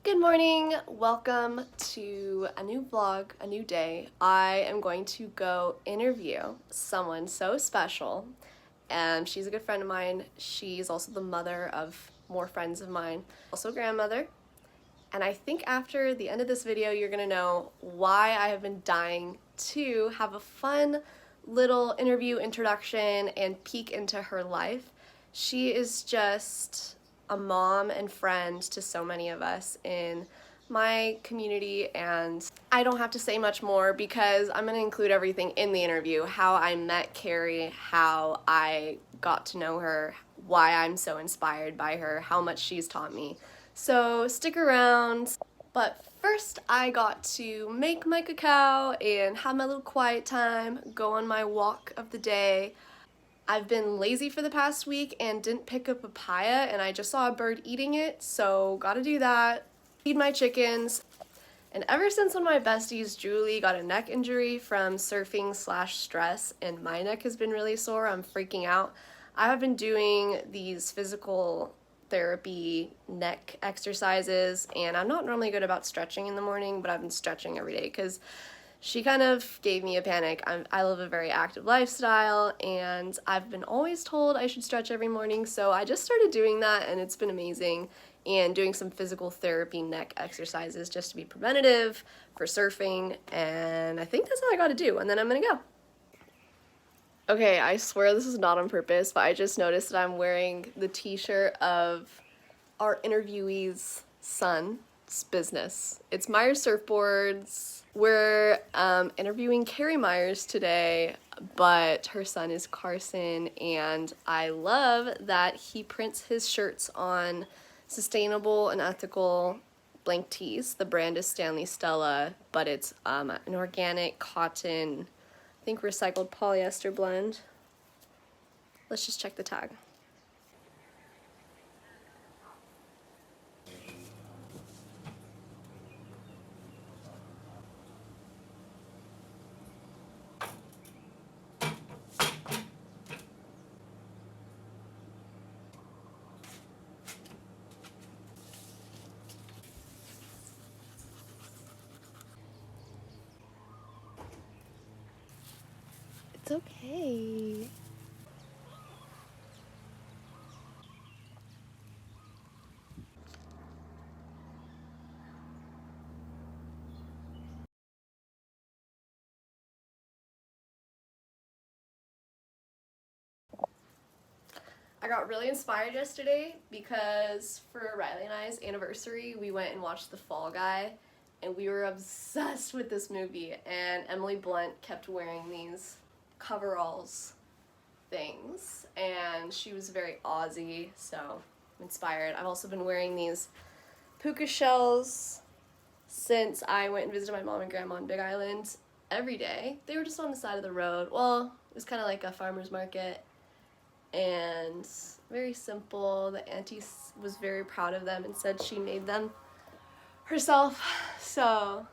Good morning, welcome to a new vlog, a new day. I am going to go interview someone so special, and she's a good friend of mine. She's also the mother of more friends of mine, also grandmother. And I think after the end of this video, you're gonna know why I have been dying to have a fun little interview introduction and peek into her life. She is just a mom and friend to so many of us in my community, and I don't have to say much more because I'm going to include everything in the interview: how I met Carrie, how I got to know her, why I'm so inspired by her, how much she's taught me. So stick around. But first I got to make my cacao and have my little quiet time, go on my walk of the day. I've been lazy for the past week and didn't pick up papaya, and I just saw a bird eating it, so gotta do that. Feed my chickens. And ever since when my besties Julie got a neck injury from surfing/stress and my neck has been really sore, I'm freaking out, I have been doing these physical therapy neck exercises, and I'm not normally good about stretching in the morning, but I've been stretching every day because she kind of gave me a panic. I live a very active lifestyle, and I've been always told I should stretch every morning, so I just started doing that, and it's been amazing. And doing some physical therapy neck exercises just to be preventative for surfing, and I think that's all I gotta do, and then I'm gonna go. Okay, I swear this is not on purpose, but I just noticed that I'm wearing the t-shirt of our interviewee's son's business. It's Myers Surfboards. We're interviewing Carrie Myers today, but her son is Carson, and I love that he prints his shirts on sustainable and ethical blank tees. The brand is Stanley Stella, but it's an organic cotton, I think recycled polyester blend. Let's just check the tag. It's okay. I got really inspired yesterday because for Riley and I's anniversary, we went and watched The Fall Guy, and we were obsessed with this movie, and Emily Blunt kept wearing these coveralls things, and she was very Aussie, so I'm inspired. I've also been wearing these puka shells since I went and visited my mom and grandma on Big Island every day. They were just on the side of the road. Well, it was kind of like a farmer's market, and very simple. The auntie was very proud of them and said she made them herself, so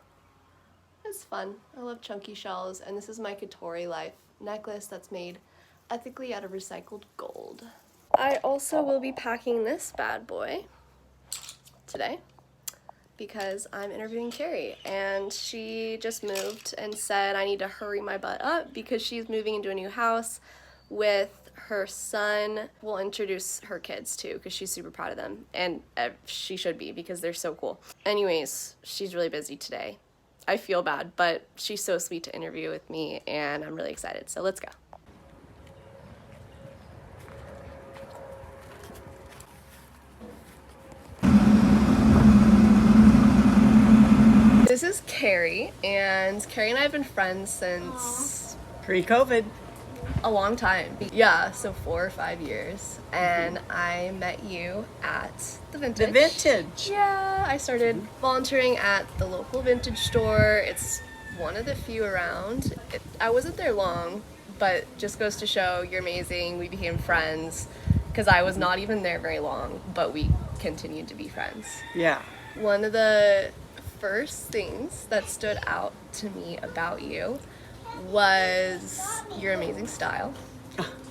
it's fun. I love chunky shells, and this is my Katori Life necklace that's made ethically out of recycled gold. I also will be packing this bad boy today because I'm interviewing Carrie, and she just moved and said I need to hurry my butt up because she's moving into a new house with her son. We'll introduce her kids too because she's super proud of them, and she should be because they're so cool. Anyways, she's really busy today. I feel bad, but she's so sweet to interview with me, and I'm really excited, so let's go. This is Carrie, and Carrie and I have been friends since Pre-COVID. a long time. Yeah, so 4 or 5 years. And I met you at the Vintage. The Vintage. Yeah, I started volunteering at the local vintage store. It's one of the few around. I wasn't there long, but just goes to show you're amazing. We became friends because I was not even there very long, but we continued to be friends. Yeah. One of the first things that stood out to me about you was your amazing style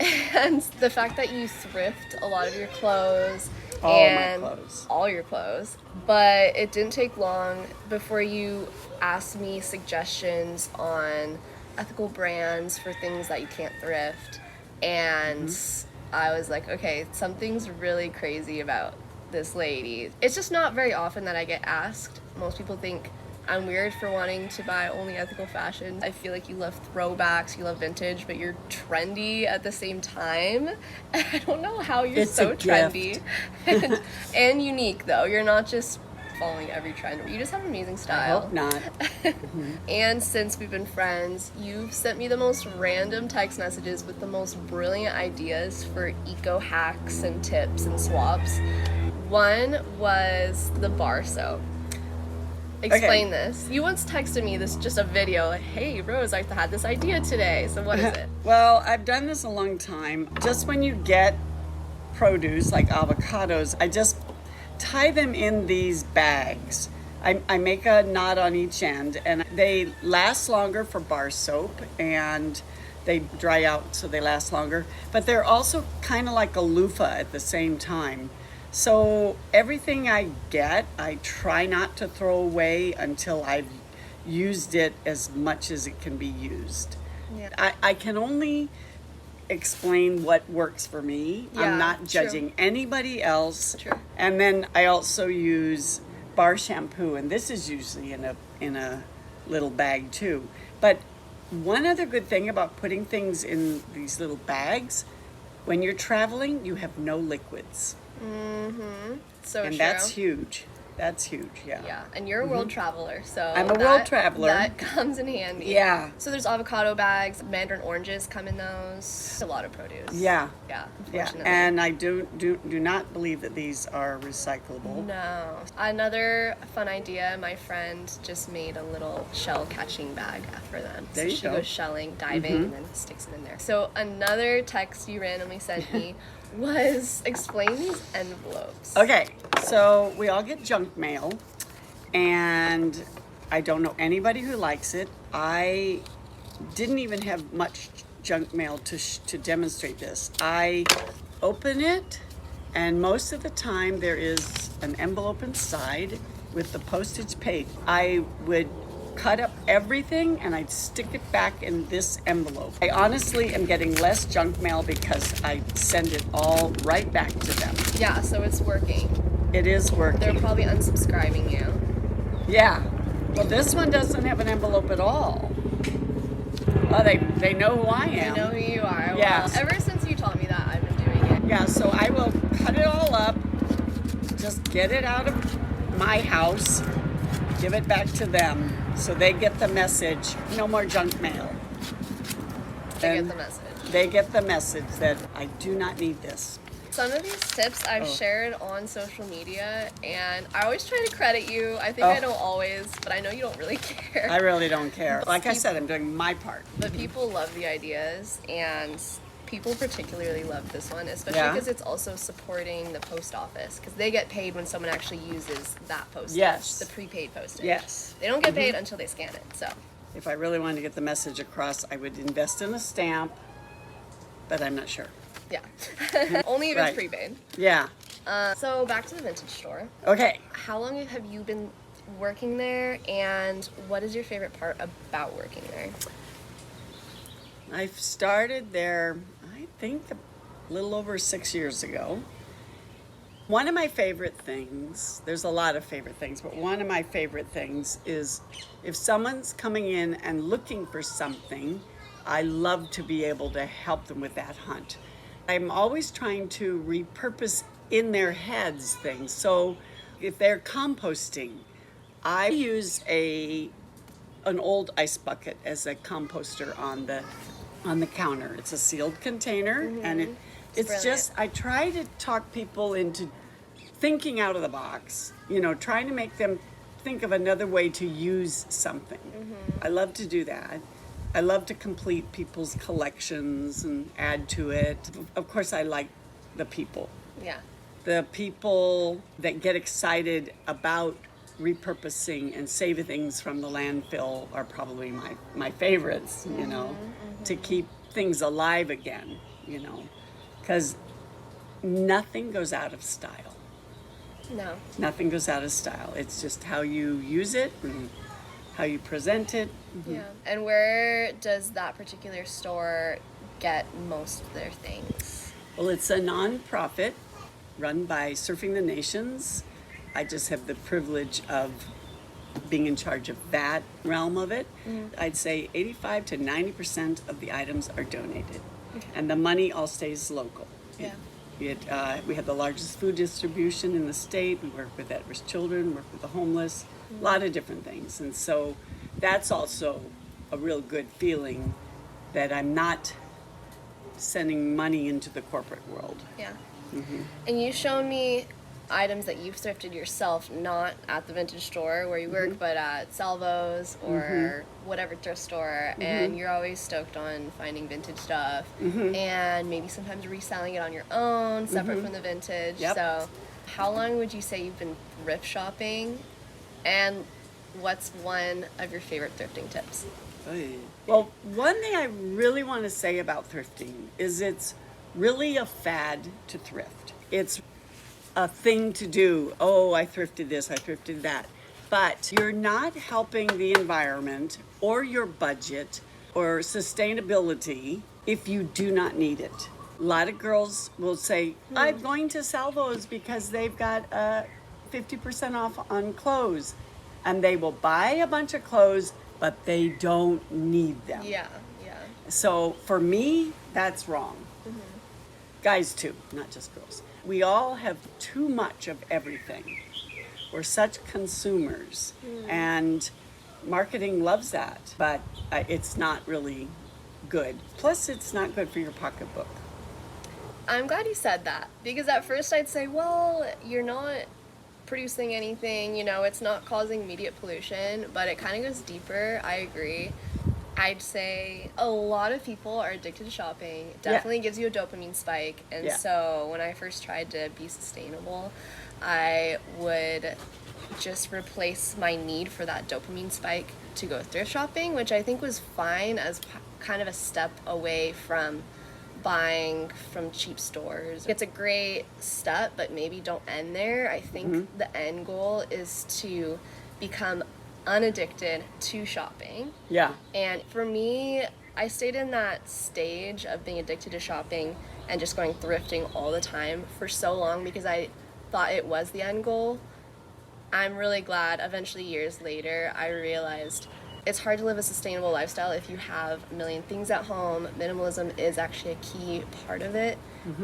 and the fact that you thrift a lot of your clothes All my and clothes. all your clothes. But it didn't take long before you asked me suggestions on ethical brands for things that you can't thrift. And I was like, okay, something's really crazy about this lady. It's just not very often that I get asked. Most people think I'm weird for wanting to buy only ethical fashion. I feel like you love throwbacks, you love vintage, but you're trendy at the same time. I don't know how you're It's so a trendy. gift. And unique, though. You're not just following every trend. You just have amazing I style. hope not. And since we've been friends, you've sent me the most random text messages with the most brilliant ideas for eco hacks and tips and swaps. One was the bar soap. Explain this. You once texted me this, just a video, like, hey, Rose, I had this idea today. So what is it? Well, I've done this a long time. Just when you get produce, like avocados, I just tie them in these bags. I make a knot on each end, and they last longer for bar soap, and they dry out so they last longer. But they're also kind of like a loofah at the same time. So everything I get, I try not to throw away until I've used it as much as it can be used. Yeah. I can only explain what works for me. Yeah, I'm not true. judging anybody else. True. And then I also use bar shampoo, and this is usually in a little bag too. But one other good thing about putting things in these little bags, when you're traveling, you have no liquids. So And true. that's huge. That's huge, yeah. Yeah, and you're a world traveler, so I'm a world traveler. That comes in handy. Yeah. So there's avocado bags, mandarin oranges come in those. A lot of produce. Yeah. Yeah. Yeah, Unfortunately. and I do not believe that these are recyclable. No. Another fun idea, my friend just made a little shell catching bag for them. There so you she go. goes shelling, diving, and then sticks it in there. So another text you randomly sent me was explain these envelopes. Okay, so we all get junk mail, and I don't know anybody who likes it. I didn't even have much junk mail to demonstrate this. I open it, and most of the time there is an envelope inside with the postage paid. I would cut up everything and I'd stick it back in this envelope. I honestly am getting less junk mail because I send it all right back to them. Yeah, so it's working. It is working. They're probably unsubscribing you. Yeah. Well, this one doesn't have an envelope at all. Oh, they know who I am. I know who you are. Yes. Well, ever since you taught me that, I've been doing it. Yeah, so I will cut it all up, just get it out of my house, give it back to them so they get the message, no more junk mail. They And get the message. They get the message that I do not need this. Some of these tips I've shared on social media, and I always try to credit you. I think I don't always, but I know you don't really care. I really don't care. Like I said, I'm doing my part. But people love the ideas, and people particularly love this one, especially Yeah. because it's also supporting the post office, because they get paid when someone actually uses that postage, Yes. the prepaid postage. Yes. They don't get paid until they scan it, so. If I really wanted to get the message across, I would invest in a stamp, but I'm not sure. Yeah. Only if Right. it's prepaid. Yeah. So back to the vintage store. Okay. How long have you been working there, and what is your favorite part about working there? I started there, I think, a little over 6 years ago. One of my favorite things, there's a lot of favorite things, but one of my favorite things is if someone's coming in and looking for something, I love to be able to help them with that hunt. I'm always trying to repurpose in their heads things. So if they're composting, I use an old ice bucket as a composter on the counter. It's a sealed container, and it's brilliant. just, I try to talk people into thinking out of the box, trying to make them think of another way to use something. I love to do that. I love to complete people's collections and add to it. Of course, I like the people. Yeah. The people that get excited about repurposing and saving things from the landfill are probably my favorites, to keep things alive again, because nothing goes out of style. No. Nothing goes out of style. It's just how you use it and how you present it. Yeah. And where does that particular store get most of their things? Well, it's a nonprofit run by Surfing the Nations. I just have the privilege of being in charge of that realm of it. I'd say 85 to 90% of the items are donated, and the money all stays local. Yeah. We have the largest food distribution in the state. We work with at-risk children, work with the homeless, a lot of different things. And so that's also a real good feeling that I'm not sending money into the corporate world. Yeah. And you've shown me items that you've thrifted yourself, not at the vintage store where you work, but at Salvo's or whatever thrift store, and you're always stoked on finding vintage stuff and maybe sometimes reselling it on your own, separate from the vintage. Yep. So how long would you say you've been thrift shopping, and what's one of your favorite thrifting tips? Well, one thing I really want to say about thrifting is it's really a fad to thrift. It's a thing to do. Oh, I thrifted this, I thrifted that. But you're not helping the environment or your budget or sustainability if you do not need it. A lot of girls will say, I'm going to Salvo's because they've got 50% off on clothes. And they will buy a bunch of clothes, but they don't need them. Yeah, yeah. So for me, that's wrong. Guys too, not just girls. We all have too much of everything. We're such consumers, and marketing loves that, but it's not really good. Plus, it's not good for your pocketbook. I'm glad you said that, because at first I'd say, well, you're not producing anything, it's not causing immediate pollution, but it kind of goes deeper. I agree. I'd say a lot of people are addicted to shopping. It definitely gives you a dopamine spike. And so when I first tried to be sustainable, I would just replace my need for that dopamine spike to go thrift shopping, which I think was fine as kind of a step away from buying from cheap stores. It's a great step, but maybe don't end there. I think the end goal is to become unaddicted to shopping. Yeah. And for me, I stayed in that stage of being addicted to shopping and just going thrifting all the time for so long because I thought it was the end goal. I'm really glad eventually years later I realized it's hard to live a sustainable lifestyle if you have a million things at home. Minimalism is actually a key part of it,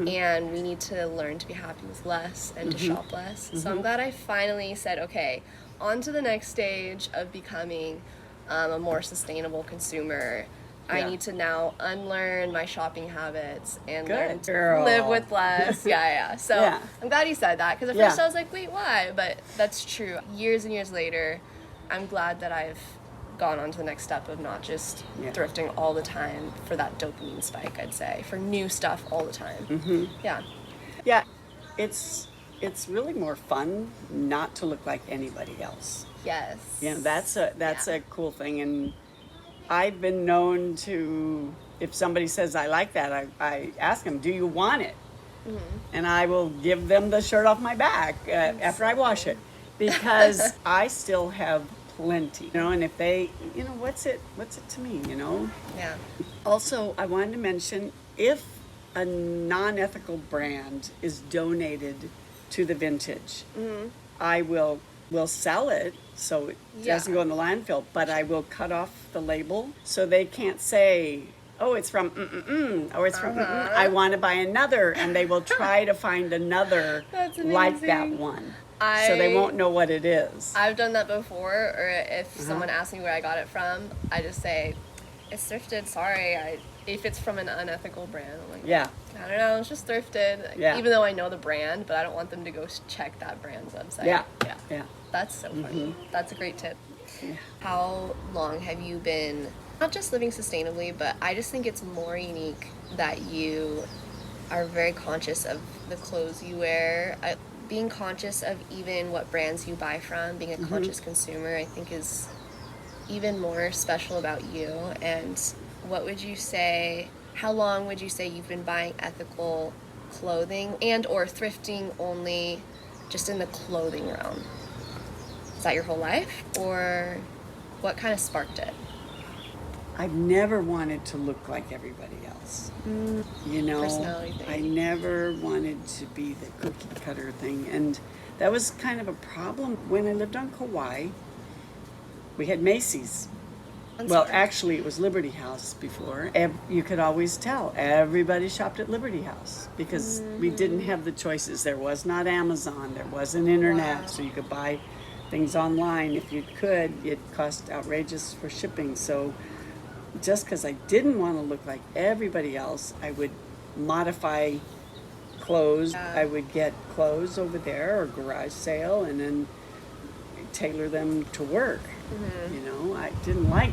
and we need to learn to be happy with less and to shop less. So I'm glad I finally said, okay, on to the next stage of becoming a more sustainable consumer. I need to now unlearn my shopping habits and learn to live with less. So I'm glad you said that, because at first I was like, wait, why? But that's true. Years and years later, I'm glad that I've gone on to the next step of not just thrifting all the time for that dopamine spike, I'd say, for new stuff all the time. Yeah, it's really more fun not to look like anybody else. Yes. Yeah, that's a cool thing. And I've been known to, if somebody says I like that, I ask them, do you want it? And I will give them the shirt off my back after I wash it, because I still have plenty, and if they, what's it to me, Yeah. Also, I wanted to mention, if a non-ethical brand is donated to the vintage, I will sell it so it doesn't go in the landfill, but I will cut off the label so they can't say, oh, it's from or it's from I want to buy another, and they will try to find another like that one. So they won't know what it is. I've done that before, or if someone asks me where I got it from, I just say, it's thrifted, sorry. If it's from an unethical brand, I'm like, I don't know, it's just thrifted. Even though I know the brand, but I don't want them to go check that brand's website. Yeah. That's so funny. That's a great tip. How long have you been, not just living sustainably, but I just think it's more unique that you are very conscious of the clothes you wear. Being conscious of even what brands you buy from, being a conscious consumer, I think is even more special about you. And what would you say, how long would you say you've been buying ethical clothing and or thrifting only just in the clothing realm? Is that your whole life, or what kind of sparked it? I've never wanted to look like everybody else. You know, Personality thing. I never wanted to be the cookie cutter thing. And that was kind of a problem when I lived on Kauai. We had Macy's. Well, actually, it was Liberty House before. You could always tell everybody shopped at Liberty House because we didn't have the choices. There was not Amazon, there wasn't internet, Wow. so you could buy things online. If you could, it cost outrageous for shipping. So just because I didn't want to look like everybody else, I would modify clothes. Yeah. I would get clothes over there or garage sale and then tailor them to work. You know, I didn't like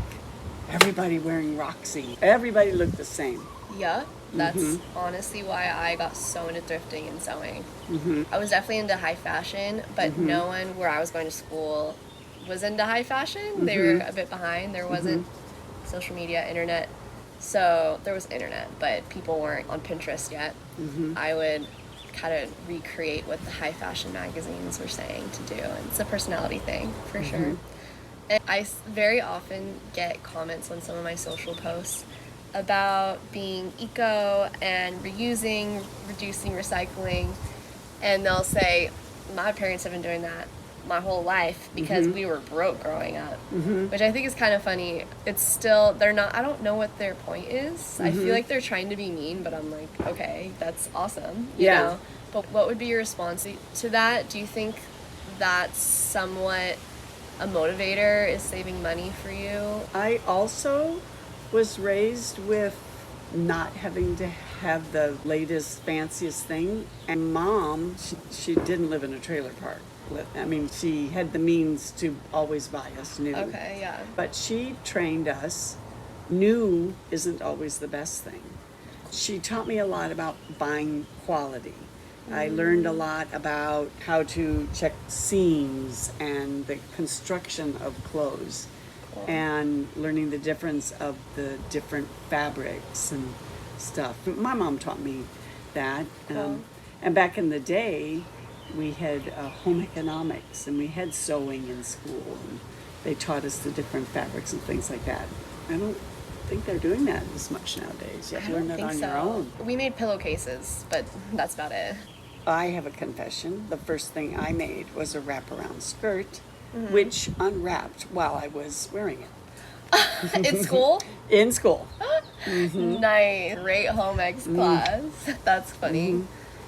everybody wearing Roxy. Everybody looked the same. Yeah, that's honestly why I got so into thrifting and sewing. I was definitely into high fashion, but no one where I was going to school was into high fashion. They were a bit behind. There wasn't social media, internet. So there was internet, but people weren't on Pinterest yet. I would kind of recreate what the high fashion magazines were saying to do. And it's a personality thing, for sure. And I very often get comments on some of my social posts about being eco and reusing, reducing, recycling. And they'll say, my parents have been doing that my whole life because we were broke growing up, which I think is kind of funny. It's still, they're not, I don't know what their point is. I feel like they're trying to be mean, but I'm like, okay, that's awesome, you know? But what would be your response to that? Do you think that's somewhat a motivator, is saving money for you? I also was raised with not having to have the latest, fanciest thing. And mom, she didn't live in a trailer park. I mean, she had the means to always buy us new. Okay, yeah. But she trained us. New isn't always the best thing. She taught me a lot about buying quality. I learned a lot about how to check seams and the construction of clothes, and learning the difference of the different fabrics and stuff. My mom taught me that. And back in the day, we had home economics, and we had sewing in school, and they taught us the different fabrics and things like that. I don't think they're doing that as much nowadays. You have to learn that on your own. We made pillowcases, but that's about it. I have a confession. The first thing I made was a wraparound skirt, which unwrapped while I was wearing it. In school? In school. Nice. Great home ec class. That's funny.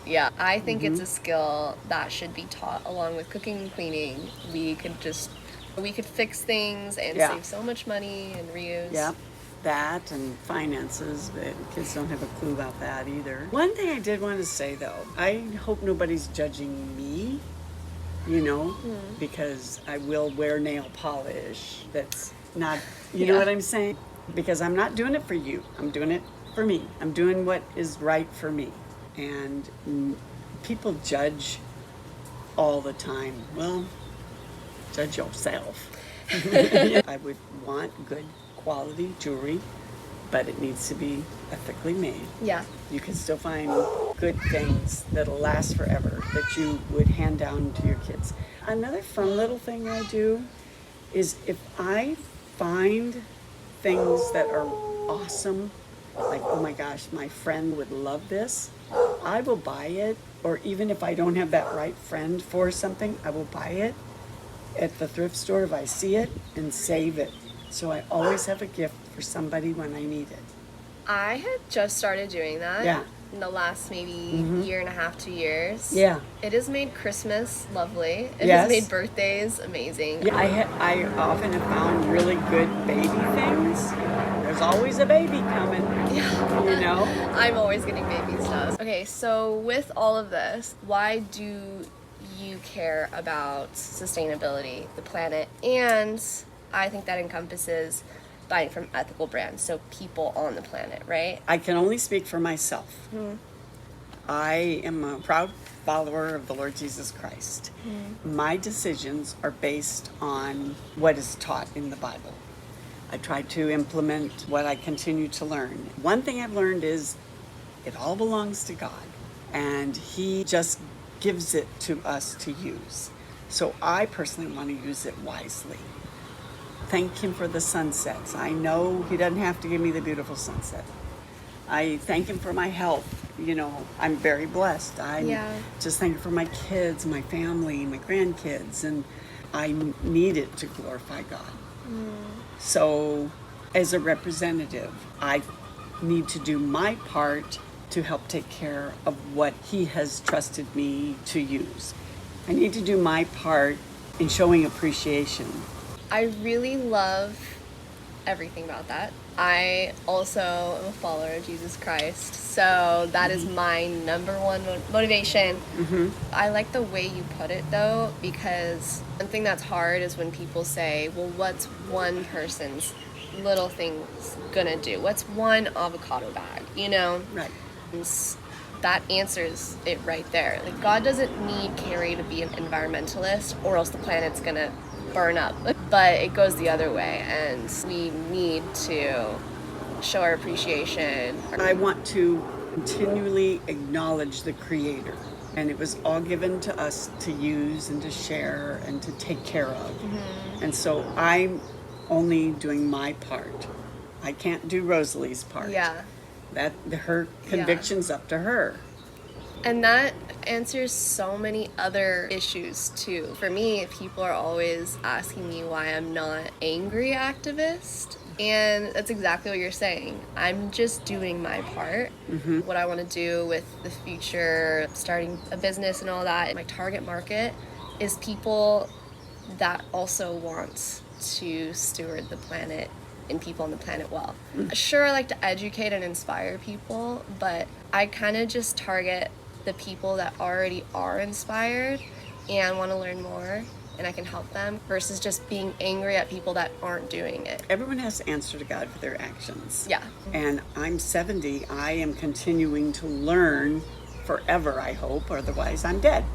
Yeah, I think it's a skill that should be taught along with cooking and cleaning. We could fix things and save so much money and reuse. Yep. That and finances, but kids don't have a clue about that either. One thing I did want to say though, I hope nobody's judging me, you know, because I will wear nail polish. That's not, you know what I'm saying? Because I'm not doing it for you. I'm doing it for me. I'm doing what is right for me. And people judge all the time. Well, judge yourself. I would want good quality jewelry, but it needs to be ethically made. Yeah. You can still find good things that'll last forever that you would hand down to your kids. Another fun little thing I do is if I find things that are awesome, like, oh my gosh, my friend would love this, I will buy it. Or even if I don't have that right friend for something, I will buy it at the thrift store if I see it and save it. So I always have a gift for somebody when I need it. I had just started doing that. Yeah. In the last maybe year and a half, 2 years. Yeah. It has made Christmas lovely. It Yes. has made birthdays amazing. Yeah, I often have found really good baby things. There's always a baby coming. Yeah. You know? I'm always getting baby stuff. Okay, so with all of this, why do you care about sustainability, the planet, and I think that encompasses buying from ethical brands, so people on the planet, right? I can only speak for myself. I am a proud follower of the Lord Jesus Christ. My decisions are based on what is taught in the Bible. I try to implement what I continue to learn. One thing I've learned is it all belongs to God, and He just gives it to us to use. So I personally want to use it wisely. Thank him for the sunsets. I know he doesn't have to give me the beautiful sunset. I thank him for my health. You know, I'm very blessed. I'm just thankful for my kids, my family, my grandkids, and I need it to glorify God. So as a representative, I need to do my part to help take care of what he has trusted me to use. I need to do my part in showing appreciation. I really love everything about that. I also am a follower of Jesus Christ, so that is my number one motivation. I like the way you put it though, because one thing that's hard is when people say, well, what's one person's little things gonna do? What's one avocado bag, you know? Right. And that answers it right there. Like, God doesn't need Carrie to be an environmentalist, or else the planet's gonna burn up. But it goes the other way, and we need to show our appreciation. I want to continually acknowledge the Creator, and it was all given to us to use and to share and to take care of. And so I'm only doing my part. I can't do Rosalie's part. That her conviction's up to her. And that answers so many other issues too. For me, people are always asking me why I'm not angry activist. And that's exactly what you're saying. I'm just doing my part. What I want to do with the future, starting a business and all that. My target market is people that also want to steward the planet and people on the planet well. Sure, I like to educate and inspire people, but I kind of just target the people that already are inspired and want to learn more, and I can help them, versus just being angry at people that aren't doing it. Everyone has to answer to God for their actions. Yeah. And I'm 70. I am continuing to learn forever, I hope, otherwise I'm dead.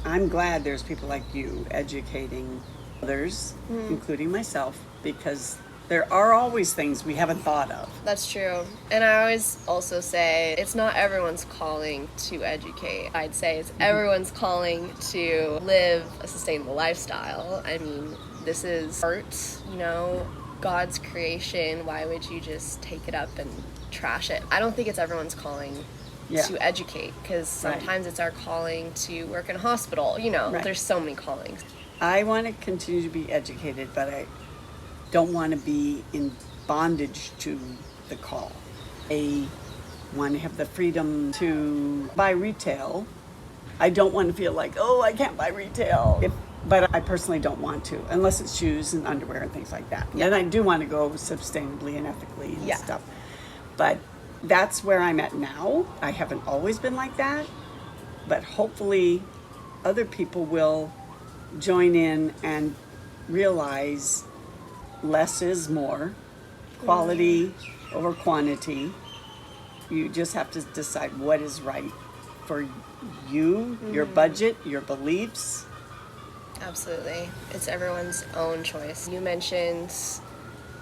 I'm glad there's people like you educating others, including myself, because there are always things we haven't thought of. That's true. And I always also say it's not everyone's calling to educate. I'd say it's everyone's calling to live a sustainable lifestyle. I mean, this is art, you know, God's creation. Why would you just take it up and trash it? I don't think it's everyone's calling to educate, because sometimes it's our calling to work in a hospital. You know, there's so many callings. I want to continue to be educated, but I don't want to be in bondage to the call. I want to have the freedom to buy retail. I don't want to feel like, oh, I can't buy retail. But I personally don't want to, unless it's shoes and underwear and things like that. And I do want to go sustainably and ethically and stuff. But that's where I'm at now. I haven't always been like that, but hopefully other people will join in and realize less is more, quality over quantity. You just have to decide what is right for you, your budget, your beliefs. Absolutely. It's everyone's own choice. You mentioned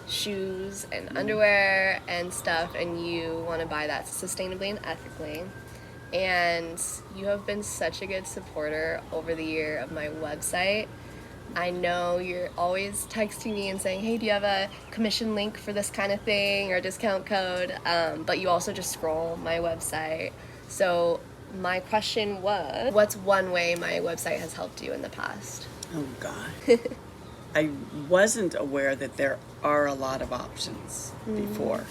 shoes and underwear and stuff, and you want to buy that sustainably and ethically. And you have been such a good supporter over the year of my website. I know you're always texting me and saying, hey, do you have a commission link for this kind of thing or a discount code? But you also just scroll my website. So my question was, what's one way my website has helped you in the past? Oh, God. I wasn't aware that there are a lot of options before.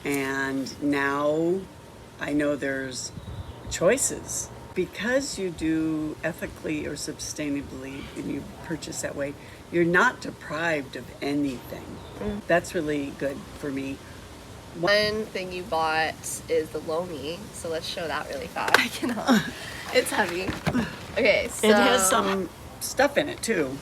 And now I know there's choices. Because you do ethically or sustainably and you purchase that way, you're not deprived of anything. That's really good for me. One thing you bought is the Lomi, so let's show that really fast. I cannot. It's heavy. Okay, so it has some stuff in it too.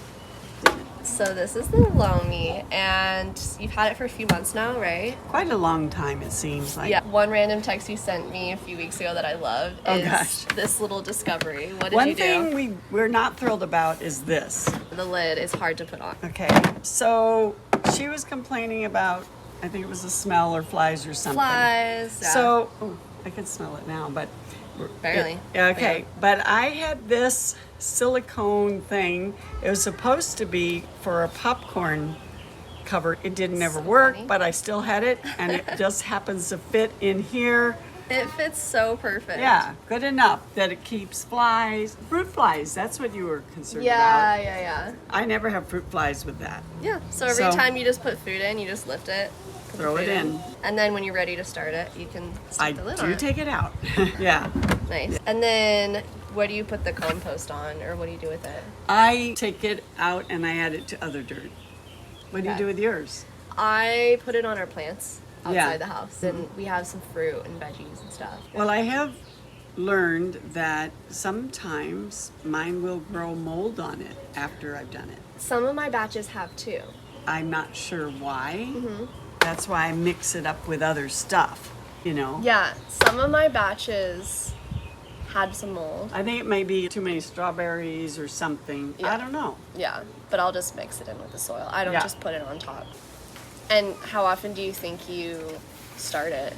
So this is the Lomi, and you've had it for a few months now, right? Quite a long time, it seems like. Yeah. One random text you sent me a few weeks ago that I loved is this little discovery. What did you do? One thing we're not thrilled about is this. The lid is hard to put on. Okay, so she was complaining about, I think it was a smell or flies or something. Flies. Yeah. So, I can smell it now, but Barely. Yeah, okay, Yeah. but I had this silicone thing. It was supposed to be for a popcorn cover. It didn't ever So work, funny. but I still had it, and it just happens to fit in here. It fits so perfect. Yeah, good enough that it keeps flies. Fruit flies, that's what you were concerned Yeah, about. yeah. I never have fruit flies with that. Yeah. So every So- time you just put food in, you just lift it, put the Throw it food in. and then when you're ready to start it, you can I stick the lid on do it. take it out. Yeah. Nice. And then what do you put the compost on, or what do you do with it? I take it out and I add it to other dirt. What do you Okay. do with yours? I put it on our plants outside Yeah. the house, and we have some fruit and veggies and stuff. Well, I have learned that sometimes mine will grow mold on it after I've done it. Some of my batches have too. I'm not sure why. That's why I mix it up with other stuff, you know? Yeah, some of my batches had some mold. I think it may be too many strawberries or something. Yeah. I don't know. Yeah, but I'll just mix it in with the soil. I don't Yeah. just put it on top. And how often do you think you start it?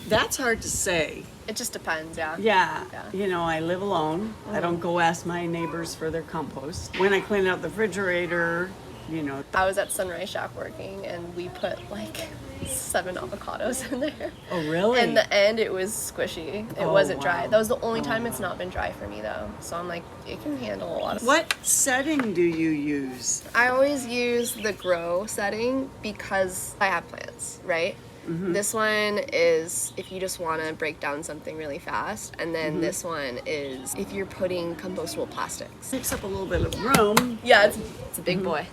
That's hard to say. It just depends, yeah. Yeah, Yeah. you know, I live alone. I don't go ask my neighbors for their compost. When I clean out the refrigerator, you know. I was at Sunrise Shack working, and we put like 7 avocados in there. Oh, really? In the end, it was squishy. It Oh, wasn't dry. wow. That was the only time it's not been dry for me, though. So I'm like, it can handle a lot of. What setting do you use? I always use the grow setting because I have plants, right? This one is if you just want to break down something really fast, and then this one is if you're putting compostable plastics. Takes up a little bit of room. Yeah, it's a big boy.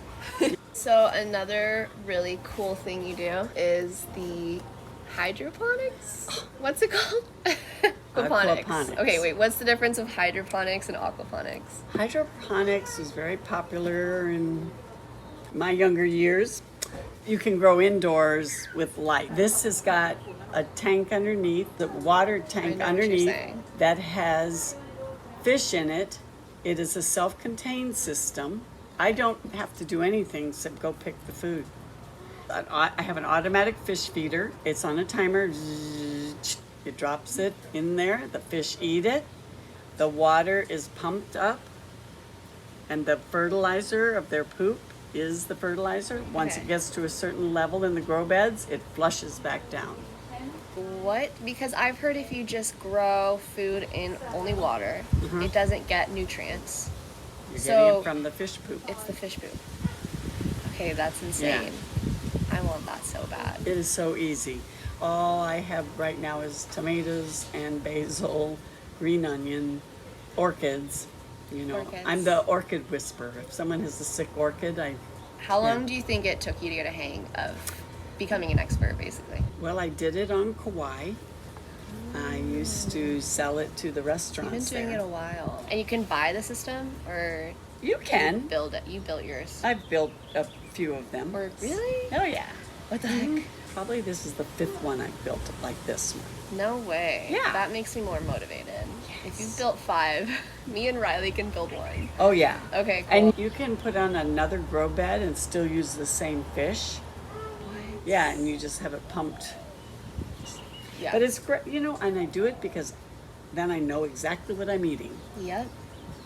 So another really cool thing you do is the hydroponics. What's it called? Aquaponics. Okay, wait. What's the difference of hydroponics and aquaponics? Hydroponics was very popular in my younger years. You can grow indoors with light. This has got a tank underneath, the water tank know what you're underneath saying. that has fish in it. It is a self-contained system. I don't have to do anything except go pick the food. I have an automatic fish feeder. It's on a timer. It drops it in there. The fish eat it. The water is pumped up, and the fertilizer of their poop is the fertilizer. Once Okay. it gets to a certain level in the grow beds, it flushes back down. What? Because I've heard if you just grow food in only water, it doesn't get nutrients. You're So- getting it from the fish poop. It's the fish poop. Okay, that's insane. I want that so bad. It is so easy. All I have right now is tomatoes and basil, green onion, orchids. You know, Orchids. I'm the orchid whisperer. If someone has a sick orchid, How long do you think it took you to get a hang of becoming an expert, basically? I did it on Kauai. I used to sell it to the You've restaurants been doing there. it a while. And you can buy the system, or You can. build it. You built yours. I've built a few of them. Or really? Oh yeah. What the heck? Probably this is the 5th one I've built like this one. No way. Yeah. That makes me more motivated. If you've built 5, me and Riley can build 1. Oh yeah. Okay, cool. And you can put on another grow bed and still use the same fish. Yeah, and you just have it pumped. Yeah. But it's great, you know, and I do it because then I know exactly what I'm eating. Yep.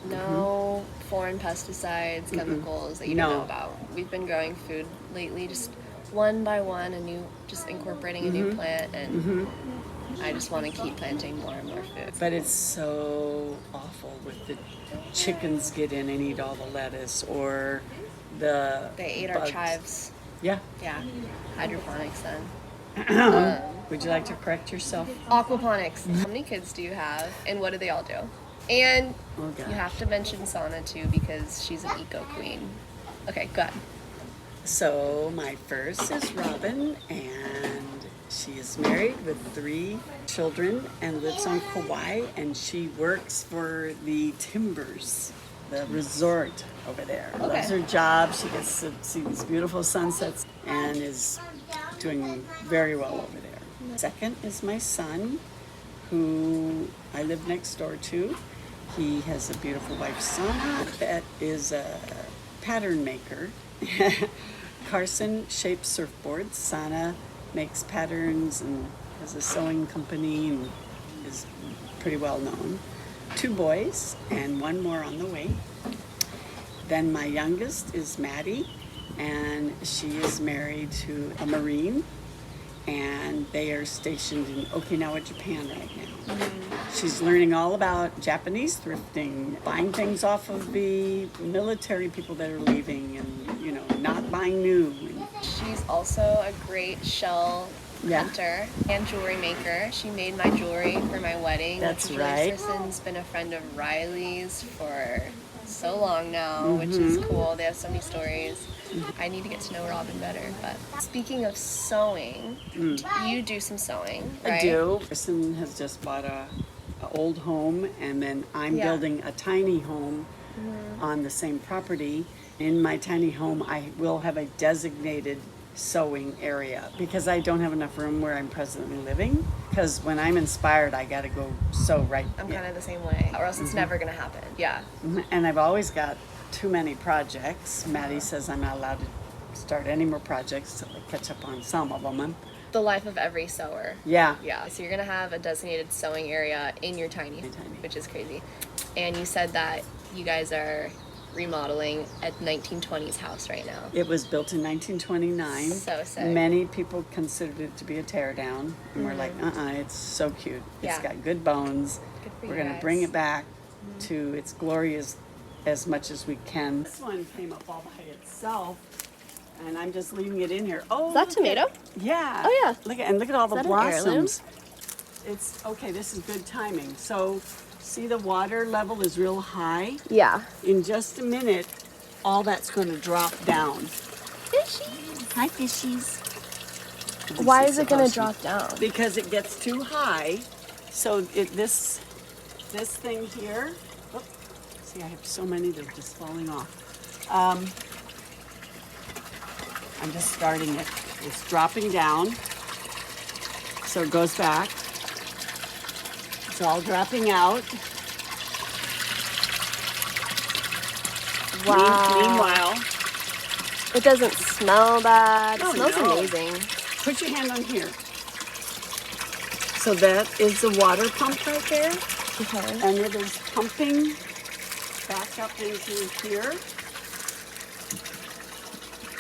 No foreign pesticides, chemicals that you don't No. know about. We've been growing food lately, just one by one, just incorporating a new plant, and I just want to keep planting more and more food. But it's so awful with the chickens get in and eat all the lettuce, or the They ate our bugs. chives. Yeah. Yeah, hydroponics then. Would you like to correct yourself? Aquaponics. How many kids do you have, and what do they all do? And Oh, gosh. you have to mention Sana too, because she's an eco queen. Okay, go ahead. So my first is Robin, and she is married with 3 children and lives on Kauai, and she works for the Timbers, the resort over there. Okay. Loves her job. She gets to see these beautiful sunsets and is doing very well over there. Second is my son, who I live next door to. He has a beautiful wife, Sana, that is a pattern maker. Carson shapes surfboards. Sana makes patterns and has a sewing company and is pretty well known. 2 boys and 1 more on the way. Then my youngest is Maddie, and she is married to a Marine, and they are stationed in Okinawa, Japan right now. She's learning all about Japanese thrifting, buying things off of the military people that are leaving, and you know, not buying new. She's also a great shell hunter and jewelry maker. She made my jewelry for my wedding. That's Julie right. Sisson's been a friend of Riley's for so long now, which is cool. They have so many stories. I need to get to know Robin better. But speaking of sewing, you do some sewing, right? I do. Kristen has just bought a old home, and then I'm building a tiny home on the same property. In my tiny home, I will have a designated sewing area because I don't have enough room where I'm presently living. Because when I'm inspired, I got to go sew right. I'm kind of the same way, or else it's never going to happen. Yeah. And I've always got too many projects. Maddie says I'm not allowed to start any more projects until I catch up on some of them. The life of every sewer. Yeah. Yeah. So you're going to have a designated sewing area in your tiny, which is crazy. And you said that you guys are remodeling a 1920s house right now. It was built in 1929. So sick. Many people considered it to be a teardown, and we're like, it's so cute. It's got good bones. Good for we're you going to guys. bring it back to its glory as much as we can. This one came up all by itself, and I'm just leaving it in here. Oh, is that tomato? Yeah. Oh yeah. Look at all the that an heirloom? blossoms. It's okay. This is good timing. So, see, the water level is real high. Yeah. In just a minute, all that's going to drop down. Fishies. Hi, fishies. Why is it going to drop down? Because it gets too high. So this thing here. Oh, see, I have so many that are just falling off. I'm just starting it. It's dropping down. So it goes back. It's all dropping out. Wow. Meanwhile, it doesn't smell bad. It Oh, smells no. amazing. put your hand on here. So that is the water pump right there. Okay. And it is pumping back up into here.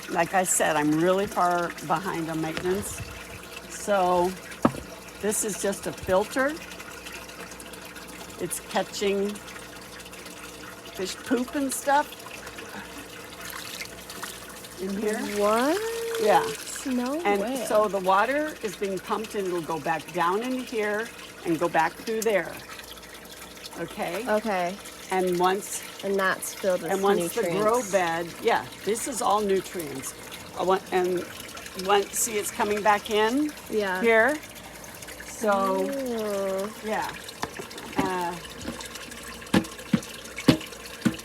Like I said, I'm really far behind on maintenance. So this is just a filter. It's catching fish poop and stuff in here. What? Yeah. No And way. so the water is being pumped and it'll go back down into here and go back through there. Okay? Okay. And once And that's filled with nutrients. The nutrients. grow bed, yeah, this is all nutrients. And see it's coming back in Yeah. here. So, Ooh. yeah.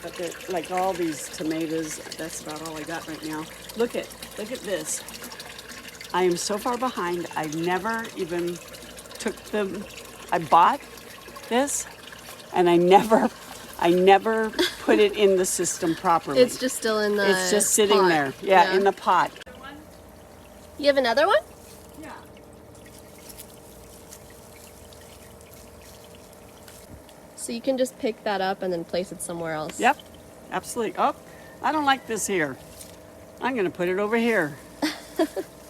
But like all these tomatoes, that's about all I got right now. Look at this. I am so far behind. I never even took them. I bought this, and I never put it in the system properly. It's just still in the It's just sitting pot. there. Yeah, in the pot. You have another one? Yeah. So you can just pick that up and then place it somewhere else. Yep. Absolutely. Oh, I don't like this here. I'm going to put it over here.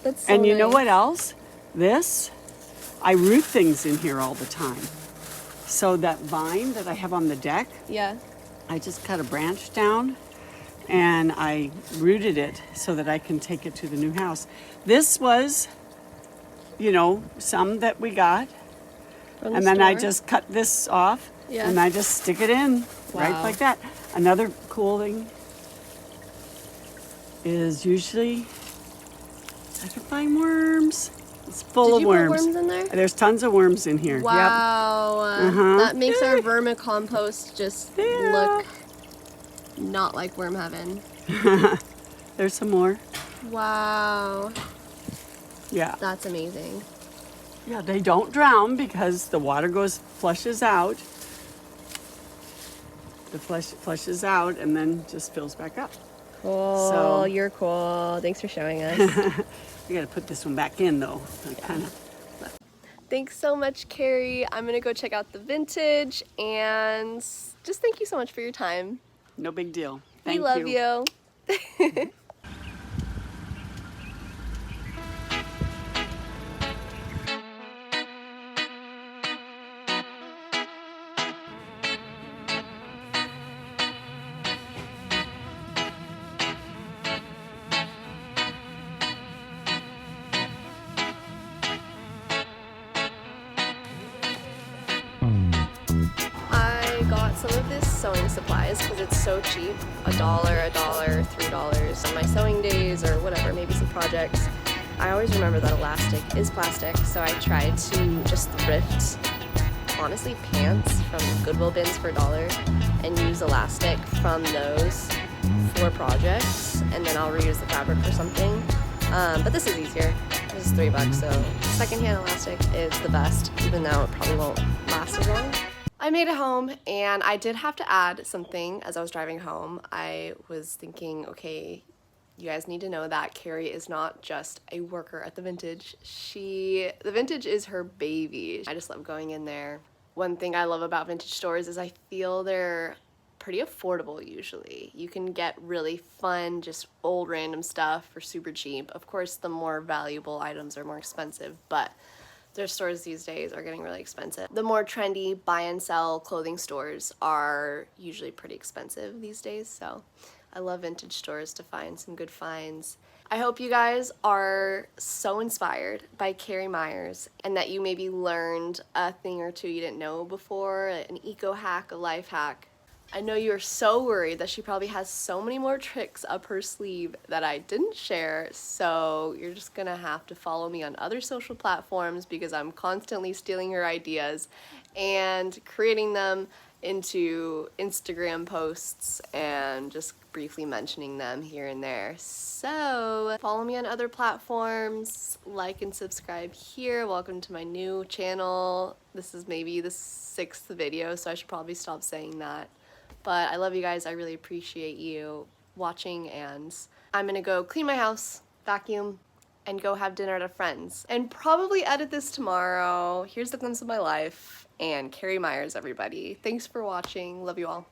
That's so And you know nice. what else? This, I root things in here all the time. So that vine that I have on the deck, Yeah. I just cut a branch down and I rooted it so that I can take it to the new house. This was, some that we got. From the And then I store? just cut this off Yeah. and I just stick it in right Wow. like that. Another cool thing is usually I can find worms. It's full Did of you worms. put worms in there? There's tons of worms in here. Wow. Uh-huh. That makes our vermicompost just Yeah. look not like worm heaven. Yep. There's some more. Wow. Yeah. That's amazing. Yeah, they don't drown because the water flushes out. The flushes out and then just fills back up. Cool. So- You're cool. Thanks for showing us. I gotta put this one back in though. Thanks so much, Carrie. I'm gonna go check out the vintage, and just thank you so much for your time. No big deal. We Thank love you. you. I got some of this sewing supplies because it's so cheap. $1, $3 on my sewing days or whatever, maybe some projects. I always remember that elastic is plastic, so I tried to just thrift, honestly, pants from Goodwill bins for $1 and use elastic from those for projects, and then I'll reuse the fabric for something. But this is easier. This is $3, so secondhand elastic is the best, even though it probably won't last as long. I made it home, and I did have to add something as I was driving home. I was thinking, okay, you guys need to know that Carrie is not just a worker at the Vintage. The Vintage is her baby. I just love going in there. One thing I love about vintage stores is I feel they're pretty affordable usually. You can get really fun, just old random stuff for super cheap. Of course, the more valuable items are more expensive, but their stores these days are getting really expensive. The more trendy buy and sell clothing stores are usually pretty expensive these days, so I love vintage stores to find some good finds. I hope you guys are so inspired by Carrie Myers and that you maybe learned a thing or two you didn't know before, an eco hack, a life hack. I know you're so worried that she probably has so many more tricks up her sleeve that I didn't share, so you're just gonna have to follow me on other social platforms because I'm constantly stealing her ideas and creating them into Instagram posts and just briefly mentioning them here and there. So follow me on other platforms, like and subscribe here. Welcome to my new channel. This is maybe the 6th video, so I should probably stop saying that. But I love you guys. I really appreciate you watching, and I'm gonna go clean my house, vacuum, and go have dinner at a friend's. And probably edit this tomorrow. Here's the glimpse of my life. And Carrie Myers, everybody. Thanks for watching. Love you all.